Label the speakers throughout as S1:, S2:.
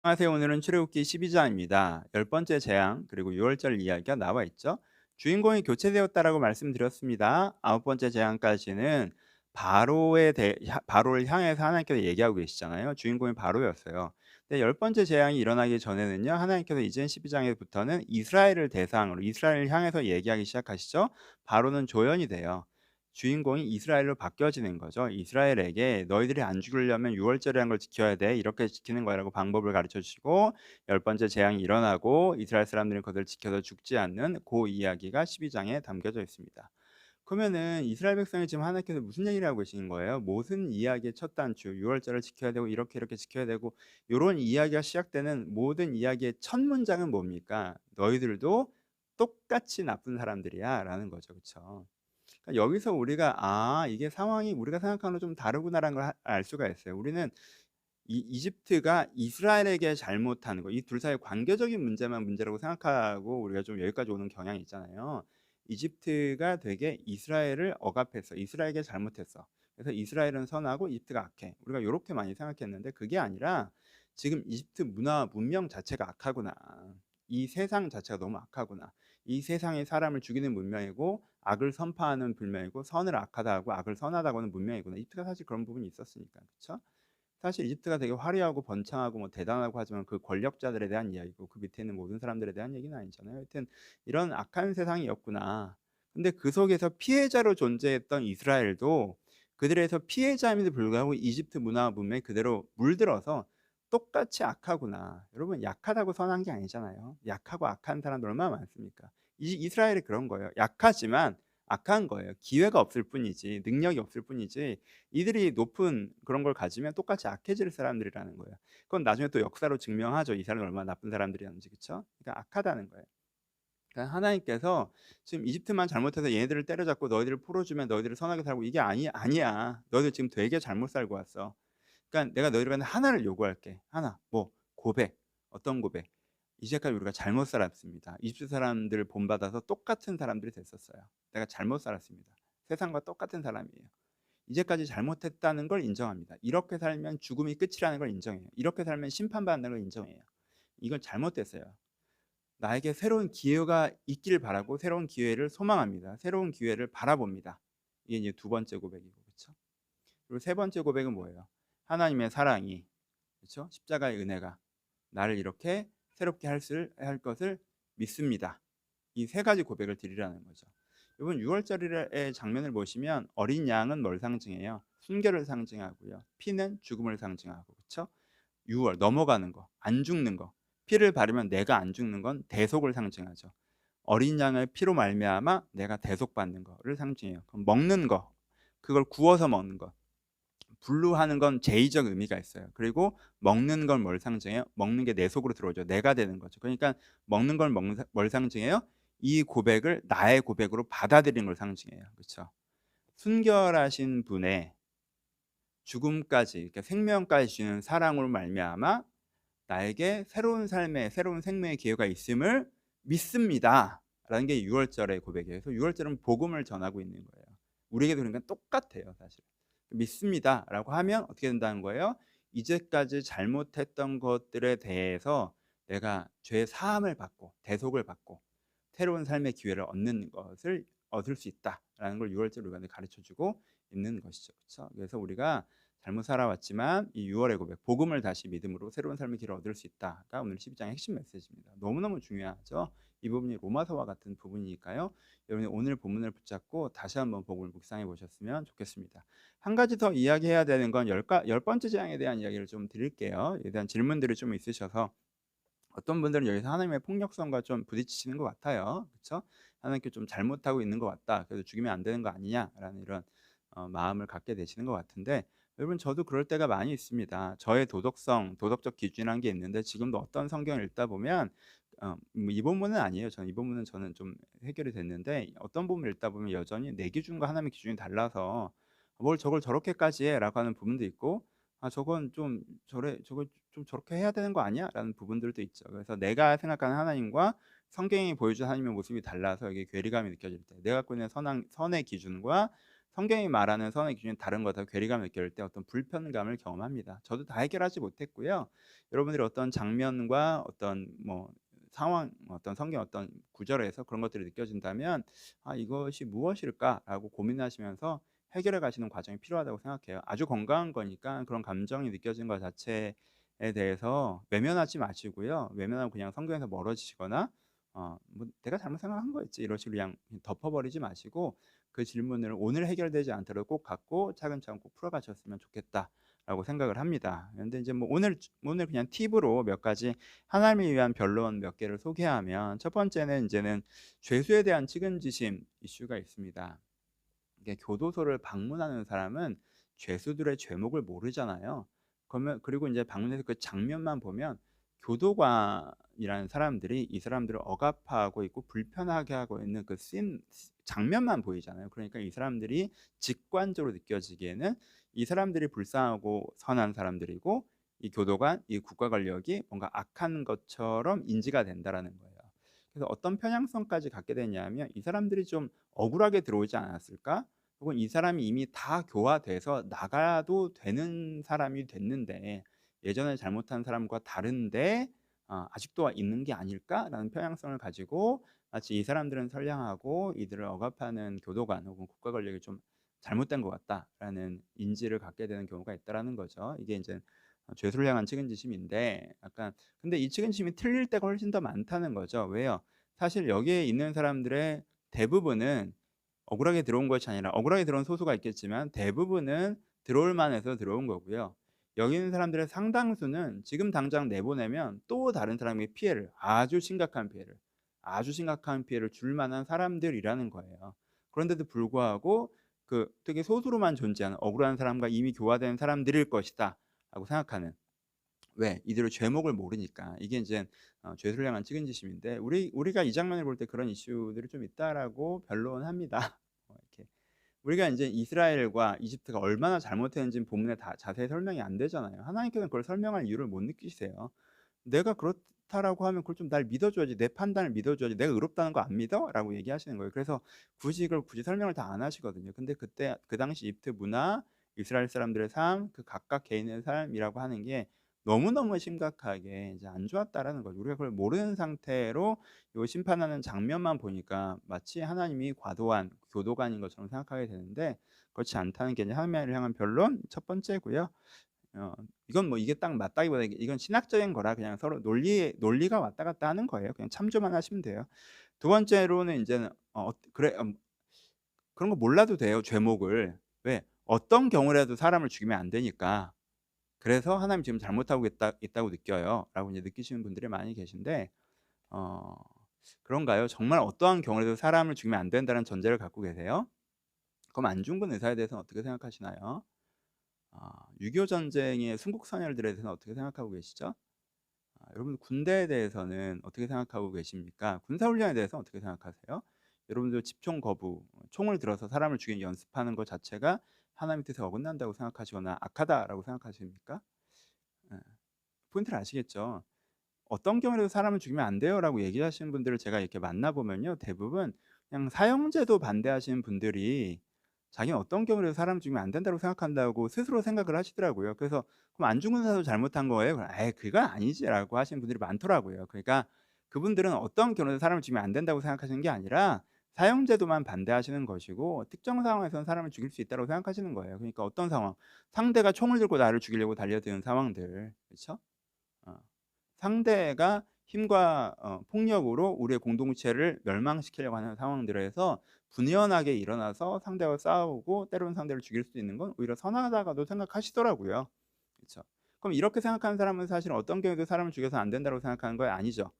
S1: 안녕하세요. 오늘은 출애굽기 12장입니다. 열 번째 재앙 그리고 6월절 이야기가 나와 있죠. 주인공이 교체되었다라고 말씀드렸습니다. 아홉 번째 재앙까지는 바로를 향해서 하나님께서 얘기하고 계시잖아요. 주인공이 바로였어요. 근데 열 번째 재앙이 일어나기 전에는요. 하나님께서 이전 12장에부터는 이스라엘을 대상으로 이스라엘을 향해서 얘기하기 시작하시죠. 바로는 조연이 돼요. 주인공이 이스라엘로 바뀌어지는 거죠. 이스라엘에게 "너희들이 안 죽으려면 유월절이라는 걸 지켜야 돼. 이렇게 지키는 거야."라고 방법을 가르쳐 주시고 열 번째 재앙이 일어나고 이스라엘 사람들이 그것을 지켜서 죽지 않는 그 이야기가 12장에 담겨져 있습니다. 그러면은 이스라엘 백성이 지금 하나님께서 무슨 얘기를 하고 계시는 거예요? 모든 이야기의 첫 단추, 유월절을 지켜야 되고 이렇게 이렇게 지켜야 되고 요런 이야기가 시작되는 모든 이야기의 첫 문장은 뭡니까? "너희들도 똑같이 나쁜 사람들이야."라는 거죠. 그쵸? 그러니까 여기서 우리가 '아 이게 상황이 우리가 생각하는 거랑 좀 다르구나.'라는 걸 알 수가 있어요. 우리는 이 이집트가 이스라엘에게 잘못하는 거 이 둘 사이의 관계적인 문제만 문제라고 생각하고 우리가 좀 여기까지 오는 경향이 있잖아요. 이집트가 되게 이스라엘을 억압했어. 이스라엘에게 잘못했어. 그래서 이스라엘은 선하고 이집트가 악해. 우리가 요렇게 많이 생각했는데 그게 아니라 지금 이집트 문화와 문명 자체가 악하구나. 이 세상 자체가 너무 악하구나. 이 세상이 사람을 죽이는 문명이고 악을 선포하는 문명이고 선을 악하다 하고 악을 선하다고 하는 문명이구나. 이집트가 사실 그런 부분이 있었으니까. 그쵸? 사실 이집트가 되게 화려하고 번창하고 뭐 대단하고 하지만 그 권력자들에 대한 이야기고 그 밑에 있는 모든 사람들에 대한 얘기는 아니잖아요. 하여튼 이런 악한 세상이었구나. 근데 그 속에서 피해자로 존재했던 이스라엘도 그들에서 피해자임에도 불구하고 이집트 문화와 문명이 그대로 물들어서 똑같이 악하구나. 여러분 약하다고 선한 게 아니잖아요. 약하고 악한 사람들 얼마나 많습니까? 이스라엘이 그런 거예요. 약하지만 악한 거예요. 기회가 없을 뿐이지 능력이 없을 뿐이지 이들이 높은 그런 걸 가지면 똑같이 악해질 사람들이라는 거예요. 그건 나중에 또 역사로 증명하죠. 이 사람이 얼마나 나쁜 사람들이었는지. 그쵸? 그러니까 악하다는 거예요. 그러니까 하나님께서 지금 이집트만 잘못해서 얘네들을 때려잡고 너희들을 풀어주면 너희들을 선하게 살고 이게 아니야. 너희들 지금 되게 잘못 살고 왔어. 그러니까 내가 너희들한테 하나를 요구할게. 하나. 뭐 고백. 어떤 고백? 이제까지 우리가 잘못 살았습니다. 이집트 사람들을 본받아서 똑같은 사람들이 됐었어요. 내가 잘못 살았습니다. 세상과 똑같은 사람이에요. 이제까지 잘못했다는 걸 인정합니다. 이렇게 살면 죽음이 끝이라는 걸 인정해요. 이렇게 살면 심판받는다는 걸 인정해요. 이건 잘못됐어요. 나에게 새로운 기회가 있기를 바라고 새로운 기회를 소망합니다. 새로운 기회를 바라봅니다. 이게 이제 두 번째 고백이고 그렇죠? 그리고 세 번째 고백은 뭐예요? 하나님의 사랑이 그렇죠? 십자가의 은혜가 나를 이렇게 새롭게 할 것을 믿습니다. 이 세 가지 고백을 드리라는 거죠. 여러분 6월절의 장면을 보시면 어린 양은 뭘 상징해요? 순결을 상징하고요. 피는 죽음을 상징하고 그렇죠? 6월 넘어가는 거, 안 죽는 거. 피를 바르면 내가 안 죽는 건 대속을 상징하죠. 어린 양의 피로 말미암아 내가 대속받는 거를 상징해요. 그럼 먹는 거, 그걸 구워서 먹는 거. 분류하는 건 제의적 의미가 있어요. 그리고 먹는 건 뭘 상징해요? 먹는 게 내 속으로 들어오죠. 내가 되는 거죠. 그러니까 먹는 걸 뭘 상징해요? 이 고백을 나의 고백으로 받아들이는 걸 상징해요. 그렇죠? 순결하신 분의 죽음까지 그러니까 생명까지 주는 사랑으로 말미암아 나에게 새로운 삶의 새로운 생명의 기회가 있음을 믿습니다라는 게 6월절의 고백이에요. 그래서 6월절은 복음을 전하고 있는 거예요. 우리에게도 그러니까 똑같아요, 사실. 믿습니다라고 하면 어떻게 된다는 거예요? 이제까지 잘못했던 것들에 대해서 내가 죄 사함을 받고 대속을 받고 새로운 삶의 기회를 얻는 것을 얻을 수 있다라는 걸 6월절 우리가 가르쳐 주고 있는 것이죠. 그렇죠? 그래서 우리가 잘못 살아왔지만 이 6월의 고백, 복음을 다시 믿음으로 새로운 삶의 길을 얻을 수 있다가 오늘 12장의 핵심 메시지입니다. 너무너무 중요하죠. 이 부분이 로마서와 같은 부분이니까요. 여러분이 오늘 본문을 붙잡고 다시 한번 복음을 묵상해 보셨으면 좋겠습니다. 한 가지 더 이야기해야 되는 건 열 번째 재앙에 대한 이야기를 좀 드릴게요. 에 대한 질문들이 좀 있으셔서 어떤 분들은 여기서 하나님의 폭력성과 좀 부딪히시는 것 같아요. 그렇죠? 하나님께 좀 잘못하고 있는 것 같다. 그래서 죽이면 안 되는 거 아니냐라는 이런 마음을 갖게 되시는 것 같은데 여러분 저도 그럴 때가 많이 있습니다. 저의 도덕성, 도덕적 기준이라는 게 있는데 지금도 어떤 성경을 읽다 보면 뭐이 본문은 아니에요. 이 본문은 저는 좀 해결이 됐는데 어떤 부분을 읽다 보면 여전히 내 기준과 하나님의 기준이 달라서 뭘 저걸 저렇게까지 해라고 하는 부분도 있고 아 저건 좀 저걸 좀 저렇게 해야 되는 거 아니야?'라는 부분들도 있죠. 그래서 내가 생각하는 하나님과 성경이 보여준 하나님의 모습이 달라서 이게 괴리감이 느껴질 때 내가 갖고 있는 선의 기준과 성경이 말하는 선의 기준이 다른 거다 괴리감을 느낄 때 어떤 불편감을 경험합니다. 저도 다 해결하지 못했고요. 여러분들이 어떤 장면과 어떤 뭐 상황, 어떤 성경 어떤 구절에서 그런 것들이 느껴진다면 '아 이것이 무엇일까?'라고 고민하시면서 해결해 가시는 과정이 필요하다고 생각해요. 아주 건강한 거니까 그런 감정이 느껴지는 것 자체에 대해서 외면하지 마시고요. 외면하고 그냥 성경에서 멀어지시거나 뭐 '내가 잘못 생각한 거였지.' 이런 식으로 그냥 덮어 버리지 마시고 그 질문을 오늘 해결되지 않더라도 꼭 갖고 차근차근 꼭 풀어 가셨으면 좋겠다라고 생각을 합니다. 그런데 이제 뭐 오늘 그냥 팁으로 몇 가지 하나님을 위한 변론 몇 개를 소개하면 첫 번째는 이제는 죄수에 대한 측은지심 이슈가 있습니다. 이게 교도소를 방문하는 사람은 죄수들의 죄목을 모르잖아요. 그러면 그리고 이제 방문해서 그 장면만 보면 교도관이라는 사람들이 이 사람들을 억압하고 있고 불편하게 하고 있는 그 장면만 보이잖아요. 그러니까 이 사람들이 직관적으로 느껴지기에는 이 사람들이 불쌍하고 선한 사람들이고 이 교도관, 이 국가 권력이 뭔가 악한 것처럼 인지가 된다라는 거예요. 그래서 어떤 편향성까지 갖게 되냐면 이 사람들이 좀 억울하게 들어오지 않았을까? 혹은 이 사람이 이미 다 교화돼서 나가도 되는 사람이 됐는데 예전에 잘못한 사람과 다른데 아직도 있는 게 아닐까라는 편향성을 가지고 마치 이 사람들은 선량하고 이들을 억압하는 교도관 혹은 국가 권력이 좀 잘못된 것 같다라는 인지를 갖게 되는 경우가 있다라는 거죠. 이게 이제 죄수를 향한 측은지심인데 약간 근데 이 측은지심이 틀릴 때가 훨씬 더 많다는 거죠. 왜요? 사실 여기에 있는 사람들의 대부분은 억울하게 들어온 것이 아니라 억울하게 들어온 소수가 있겠지만 대부분은 들어올 만해서 들어온 거고요. 여기 있는 사람들의 상당수는 지금 당장 내보내면 또 다른 사람에게 피해를 아주 심각한 피해를 줄 만한 사람들이라는 거예요. 그런데도 불구하고 그 되게 소수로만 존재하는 억울한 사람과 이미 교화된 사람들일 것이다라고 생각하는 왜? 이들의 죄목을 모르니까. 이게 인제 죄수를 향한 측은지심인데 우리가 이 장면을 볼 때 그런 이슈들이 좀 있다라고 변론합니다. 이렇게 우리가 인제 이스라엘과 이집트가 얼마나 잘못했는지는 본문에 다 자세히 설명이 안 되잖아요. 하나님께서는 그걸 설명할 이유를 못 느끼세요. "내가 그렇다라고 하면 그걸 좀 날 믿어 줘야지. 내 판단을 믿어 줘야지. 내가 의롭다는 거 안 믿어?"라고 얘기하시는 거예요. 그래서 굳이 설명을 다 안 하시거든요. 근데 그때 그 당시 이집트 문화, 이스라엘 사람들의 삶, 그 각각 개인의 삶이라고 하는 게 너무너무 심각하게 이제 안 좋았다라는 거죠. 우리가 그걸 모르는 상태로 요 심판하는 장면만 보니까 마치 하나님이 과도한 교도관인 것처럼 생각하게 되는데 그렇지 않다는 게 이제 하나님을 향한 변론 첫 번째고요. 이건 뭐 이게 딱 맞다기보다 이건 신학적인 거라 그냥 서로 논리가 왔다 갔다 하는 거예요. 그냥 참조만 하시면 돼요. 두 번째로는 인제는 그래 그런 거 몰라도 돼요, 죄목을. 왜? 어떤 경우라도 사람을 죽이면 안 되니까. 그래서 '하나님 지금 잘못하고 있다고 느껴요.'라고 이제 느끼시는 분들이 많이 계신데 어 그런가요? 정말 어떠한 경우라도 사람을 죽이면 안 된다는 전제를 갖고 계세요? 그럼 안중근 의사에 대해서는 어떻게 생각하시나요? 6.25 전쟁의 순국 선열들에 대해서는 어떻게 생각하고 계시죠? 여러분 군대에 대해서는 어떻게 생각하고 계십니까? 군사 훈련에 대해서 어떻게 생각하세요? 여러분들 집총 거부, 총을 들어서 사람을 죽이는 연습하는 것 자체가 하나님의 뜻에 어긋난다고 생각하시거나 악하다라고 생각하십니까? 예. 포인트를 아시겠죠? 어떤 경우에도 "사람을 죽이면 안 돼요."라고 얘기하시는 분들을 제가 이렇게 만나 보면요. 대부분 그냥 사형제도 반대하시는 분들이 자기는 어떤 경우에도 사람을 죽이면 안 된다고 생각한다고 스스로 생각을 하시더라고요. 그래서 "그럼 안중근 의사도 잘못한 거예요?" 그럼 "에이 그건 아니지."라고 하시는 분들이 많더라고요. 그러니까 그분들은 어떤 경우에도 사람을 죽이면 안 된다고 생각하시는 게 아니라 사형제도만 반대하시는 것이고 특정 상황에서는 사람을 죽일 수 있다고 생각하시는 거예요. 그러니까 어떤 상황, 상대가 총을 들고 나를 죽이려고 달려드는 상황들. 그렇죠? 어. 상대가 힘과 폭력으로 우리의 공동체를 멸망시키려고 하는 상황들에서 분연하게 일어나서 상대와 싸우고 때로는 상대를 죽일 수 있는 건 오히려 선하다고도 생각하시더라고요. 그렇죠. 그럼 이렇게 생각하는 사람은 사실 어떤 경우에도 사람을 죽여서 안 된다고 생각하는 거예요? 아니죠.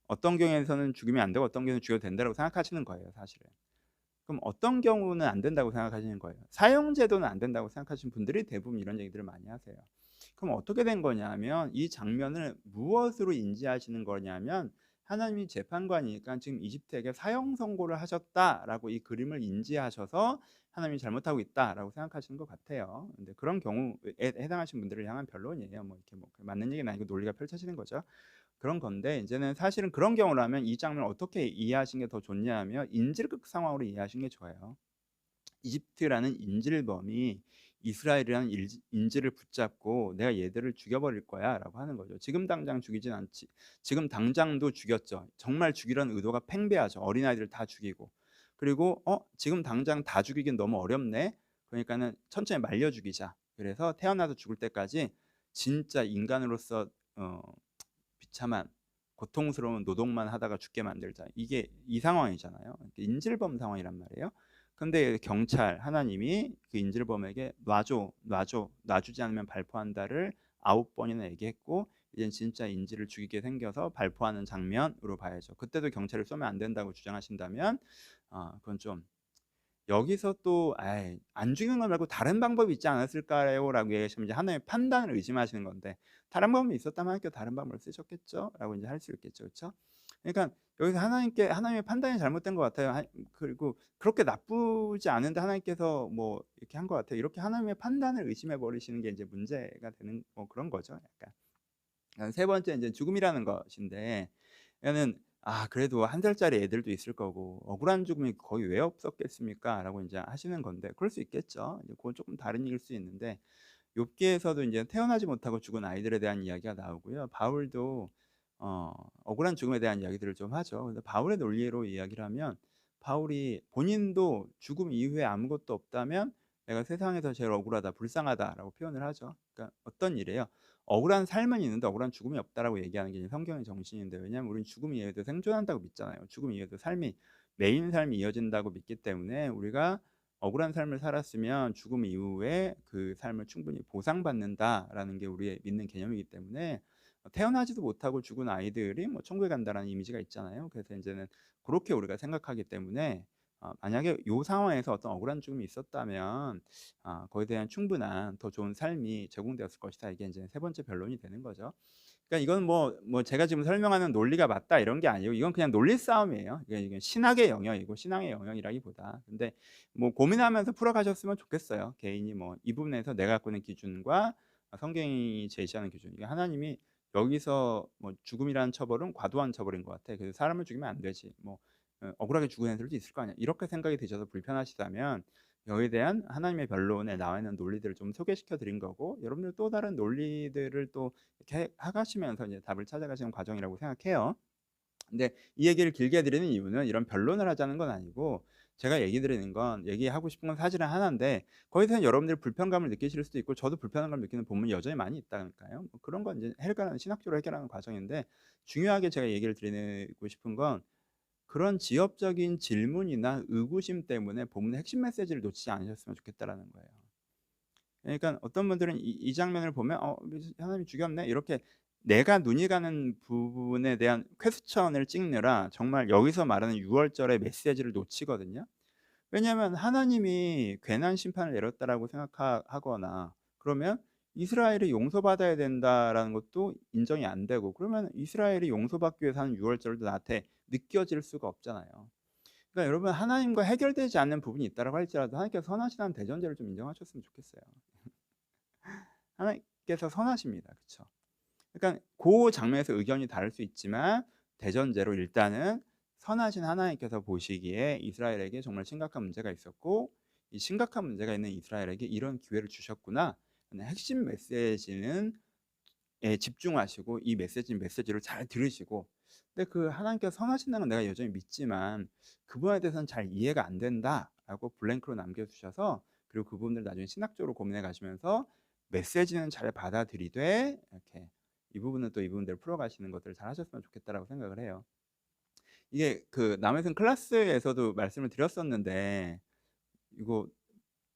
S1: 어떤 경우에서는 죽이면 안 되고 어떤 경우는 죽여도 된다고 생각하시는 거예요, 사실은. 그럼 어떤 경우는 안 된다고 생각하시는 거예요? 사형제도는 안 된다고 생각하시는 분들이 대부분 이런 얘기들을 많이 하세요. 그럼 어떻게 된 거냐면 이 장면을 무엇으로 인지하시는 거냐면 하나님이 재판관이니까 지금 이집트에게 사형 선고를 하셨다라고 이 그림을 인지하셔서 하나님이 잘못하고 있다라고 생각하시는 것 같아요. 근데 그런 경우에 해당하신 분들을 향한 변론이에요. 뭐 이렇게 뭐 맞는 얘기는 아니고 논리가 펼쳐지는 거죠. 그런 건데 이제는 사실은 그런 경우라면 이 장면을 어떻게 이해하시는 게 더 좋냐 하면 인질극 상황으로 이해하시는 게 좋아요. 이집트라는 인질범이 이스라엘이라는 인질을 붙잡고 내가 얘들을 죽여버릴 거야라고 하는 거죠. 지금 당장 죽이진 않지. 지금 당장도 죽였죠. 정말 죽이려는 의도가 팽배하죠. 어린아이들 다 죽이고. 그리고 지금 당장 다 죽이긴 너무 어렵네. 그러니까는 천천히 말려 죽이자. 그래서 태어나서 죽을 때까지 진짜 인간으로서 비참한 고통스러운 노동만 하다가 죽게 만들자. 이게 이 상황이잖아요. 인질범 상황이란 말이에요. 근데 경찰 하나님이 그 인질범에게 놔주지 않으면 발포한다를 9번이나 얘기했고, 이젠 진짜 인질을 죽이게 생겨서 발포하는 장면으로 봐야죠. 그때도 경찰을 쏘면 안 된다고 주장하신다면 그건 좀, 여기서 또 안 죽이는 거 말고 다른 방법이 있지 않았을까요? 라고 얘기하시면 이제 하나님의 판단을 의심하시는 건데, 다른 방법이 있었다면 하나님께서 다른 방법을 쓰셨겠죠? 라고 이제 할 수 있겠죠. 그렇죠? 그러니까 여기서 하나님의 판단이 잘못된 것 같아요. 그리고 그렇게 나쁘지 않은데 하나님께서 뭐 이렇게 한 것 같아요. 이렇게 하나님의 판단을 의심해 버리시는 게 이제 문제가 되는 뭐 그런 거죠. 약간. 세 번째 이제 죽음이라는 것인데, 얘는 그래도 1살짜리 애들도 있을 거고 억울한 죽음이 거의 왜 없었겠습니까? 라고 이제 하시는 건데, 그럴 수 있겠죠. 이제 그건 조금 다른 얘기일 수 있는데, 욥기에서도 이제 태어나지 못하고 죽은 아이들에 대한 이야기가 나오고요. 바울도 억울한 죽음에 대한 이야기들을 좀 하죠. 근데 바울의 논리로 이야기를 하면, 바울이 본인도 죽음 이후에 아무것도 없다면 내가 세상에서 제일 억울하다, 불쌍하다라고 표현을 하죠. 그러니까 어떤 일이에요? 억울한 삶은 있는데 억울한 죽음이 없다라고 얘기하는 게 성경의 정신인데, 왜냐하면 우리는 죽음 이후에도 생존한다고 믿잖아요. 죽음 이후에도 메인 삶이 이어진다고 믿기 때문에, 우리가 억울한 삶을 살았으면 죽음 이후에 그 삶을 충분히 보상받는다라는 게 우리의 믿는 개념이기 때문에, 태어나지도 못하고 죽은 아이들이 뭐 천국에 간다라는 이미지가 있잖아요. 그래서 이제는 그렇게 우리가 생각하기 때문에, 만약에 이 상황에서 어떤 억울한 죽음이 있었다면 거기에 대한 충분한 더 좋은 삶이 제공되었을 것이다. 이게 이제 세 번째 변론이 되는 거죠. 그러니까 이건 뭐 제가 지금 설명하는 논리가 맞다 이런 게 아니고, 이건 그냥 논리 싸움이에요. 이게 신학의 영역이고 신앙의 영역이라기보다. 근데 뭐 고민하면서 풀어가셨으면 좋겠어요. 개인이 뭐 이 부분에서 내가 갖고 있는 기준과 성경이 제시하는 기준, 이게 하나님이 여기서 뭐 죽음이라는 처벌은 과도한 처벌인 것 같아. 그래서 사람을 죽이면 안 되지. 뭐 억울하게 죽은 애들도 있을 거 아니야. 이렇게 생각이 드셔서 불편하시다면, 여기에 대한 하나님의 변론에 나와 있는 논리들을 좀 소개시켜 드린 거고, 여러분들 또 다른 논리들을 또 이렇게 하시면서 이제 답을 찾아가시는 과정이라고 생각해요. 근데 이 얘기를 길게 드리는 이유는 이런 변론을 하자는 건 아니고, 제가 얘기하고 싶은 건 사실은 하나인데, 거기서 여러분들이 불편감을 느끼실 수도 있고 저도 불편함을 느끼는 부분이 여전히 많이 있다니까요. 뭐 그런 건 이제 신학적으로 해결하는 과정인데, 중요하게 제가 얘기를 드리고 싶은 건, 그런 지엽적인 질문이나 의구심 때문에 본문의 핵심 메시지를 놓치지 않으셨으면 좋겠다라는 거예요. 그러니까 어떤 분들은 이 장면을 보면 하나님이 죽였네 이렇게 내가 눈이 가는 부분에 대한 퀘스천을 찍느라 정말 여기서 말하는 6월절의 메시지를 놓치거든요. 왜냐하면 하나님이 괜한 심판을 내렸다라고 생각하거나, 그러면 이스라엘이 용서받아야 된다라는 것도 인정이 안 되고, 그러면 이스라엘이 용서받기 위해서 하는 6월절도 나한테 느껴질 수가 없잖아요. 그러니까 여러분, 하나님과 해결되지 않는 부분이 있다고 할지라도 하나님께서 선하시다는 대전제를 좀 인정하셨으면 좋겠어요. 하나님께서 선하십니다. 그렇죠? 그러니까 그 장면에서 의견이 다를 수 있지만, 대전제로 일단은 선하신 하나님께서 보시기에 이스라엘에게 정말 심각한 문제가 있었고, 이 심각한 문제가 있는 이스라엘에게 이런 기회를 주셨구나. 핵심 메시지는 집중하시고 이 메시지를 잘 들으시고, 근데 그 하나님께서 선하신다는 건 내가 여전히 믿지만 그분에 대해서는 잘 이해가 안 된다라고 블랭크로 남겨주셔서, 그리고 그 부분들 나중에 신학적으로 고민해 가시면서 메시지는 잘 받아들이되, 이렇게 이 부분은 또 이 부분대로 풀어가시는 것들을 잘 하셨으면 좋겠다라고 생각을 해요. 이게 그 남해승 클래스에서도 말씀을 드렸었는데, 이거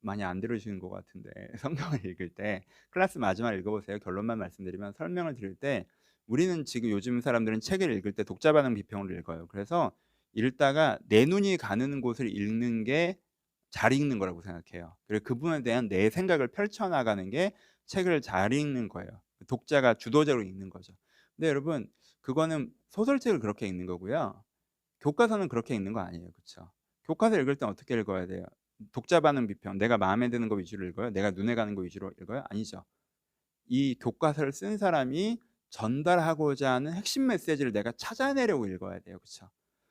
S1: 많이 안 들으시는 것 같은데, 성경을 읽을 때 클래스 마지막에 읽어보세요. 결론만 말씀드리면, 설명을 드릴 때 우리는 지금 요즘 사람들은 책을 읽을 때 독자 반응 비평을 읽어요. 그래서 읽다가 내 눈이 가는 곳을 읽는 게 잘 읽는 거라고 생각해요. 그리고 그 부분에 대한 내 생각을 펼쳐나가는 게 책을 잘 읽는 거예요. 독자가 주도적으로 읽는 거죠. 근데 여러분, 그거는 소설책을 그렇게 읽는 거고요. 교과서는 그렇게 읽는 거 아니에요. 그렇죠? 교과서 읽을 땐 어떻게 읽어야 돼요? 독자 반응 비평, 내가 마음에 드는 거 위주로 읽어요? 내가 눈에 가는 거 위주로 읽어요? 아니죠. 이 교과서를 쓴 사람이 전달하고자 하는 핵심 메시지를 내가 찾아내려고 읽어야 돼요. 그렇죠?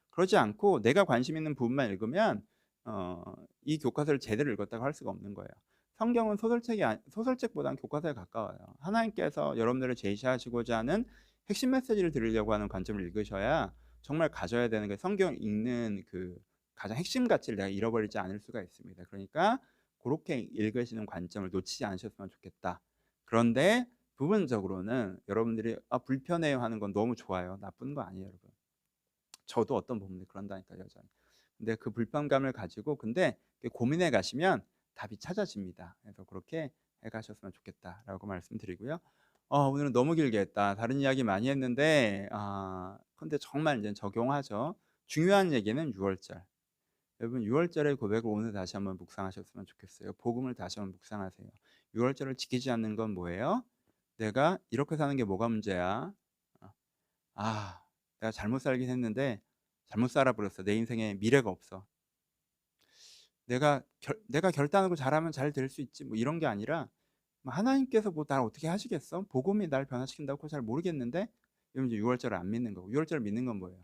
S1: 그러지 않고 내가 관심 있는 부분만 읽으면 이 교과서를 제대로 읽었다고 할 수가 없는 거예요. 성경은 소설책보다는 교과서에 가까워요. 하나님께서 여러분들을 제시하시고자 하는 핵심 메시지를 들으려고 하는 관점을 읽으셔야 정말 가져야 되는 게 성경 읽는 그 가장 핵심 가치를 내가 잃어버리지 않을 수가 있습니다. 그러니까 그렇게 읽으시는 관점을 놓치지 않으셨으면 좋겠다. 그런데 부분적으로는 여러분들이 불편해요 하는 건 너무 좋아요. 나쁜 거 아니에요, 여러분. 저도 어떤 부분이 그런다니까요, 여전히. 근데 그 불편감을 가지고 근데 고민해 가시면 답이 찾아집니다. 그래서 그렇게 해 가셨으면 좋겠다라고 말씀드리고요. 오늘은 너무 길게 했다. 다른 이야기 많이 했는데 근데 정말 이제 적용하죠. 중요한 얘기는 6월절. 여러분 6월절의 고백을 오늘 다시 한번 묵상하셨으면 좋겠어요. 복음을 다시 한번 묵상하세요. 6월절을 지키지 않는 건 뭐예요? 내가 이렇게 사는 게 뭐가 문제야? 어, 내가 잘못 살긴 했는데 잘못 살아버렸어. 내 인생에 미래가 없어. 내가 결단하고 잘하면 잘 될 수 있지. 뭐 이런 게 아니라 하나님께서 뭐 날 어떻게 하시겠어? 복음이 날 변화시킨다고 잘 모르겠는데 이러면 이제 6월절을 안 믿는 거고 6월절을 믿는 건 뭐예요?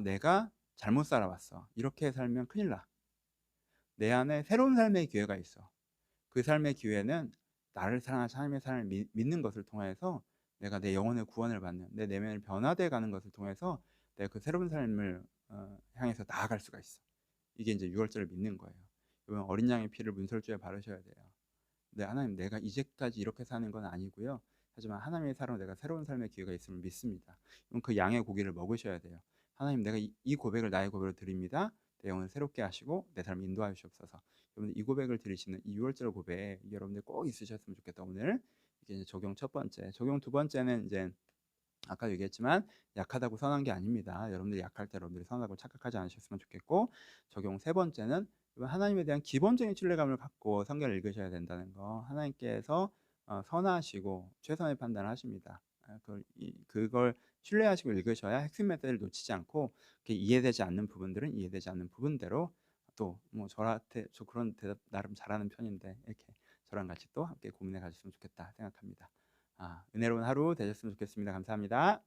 S1: 내가 잘못 살아왔어. 이렇게 살면 큰일 나. 내 안에 새로운 삶의 기회가 있어. 그 삶의 기회는 나를 사랑하는 하나님의 사랑을 믿는 것을 통해서 내가 내 영혼의 구원을 받는 내 내면을 변화돼 가는 것을 통해서 내가 그 새로운 삶을 향해서 나아갈 수가 있어. 이게 이제 6월절을 믿는 거예요. 여러분 어린 양의 피를 문설주에 바르셔야 돼요. 네, 하나님 내가 이제까지 이렇게 사는 건 아니고요. 하지만 하나님의 사랑으로 내가 새로운 삶의 기회가 있음을 믿습니다. 그럼 그 양의 고기를 먹으셔야 돼요. 하나님 내가 이 고백을 나의 고백으로 드립니다. 내 영혼을 새롭게 하시고 내 삶을 인도하여 주옵소서. 여러분들 이 고백을 드리시는 이 6월절 고백 여러분들 꼭 있으셨으면 좋겠다. 오늘 이게 이제 적용 첫 번째. 적용 두 번째는 이제 아까 얘기했지만 약하다고 선한 게 아닙니다. 여러분들이 약할 때 여러분들이 선하다고 착각하지 않으셨으면 좋겠고 적용 세 번째는 하나님에 대한 기본적인 신뢰감을 갖고 성경을 읽으셔야 된다는 거. 하나님께서 선하시고 최선의 판단을 하십니다. 그걸 신뢰하시고 읽으셔야 핵심 메시지를 놓치지 않고 이해되지 않는 부분들은 이해되지 않는 부분대로 또 뭐 저한테 저 그런 대답 나름 잘하는 편인데 이렇게 저랑 같이 또 함께 고민해 가셨으면 좋겠다 생각합니다. 은혜로운 하루 되셨으면 좋겠습니다. 감사합니다.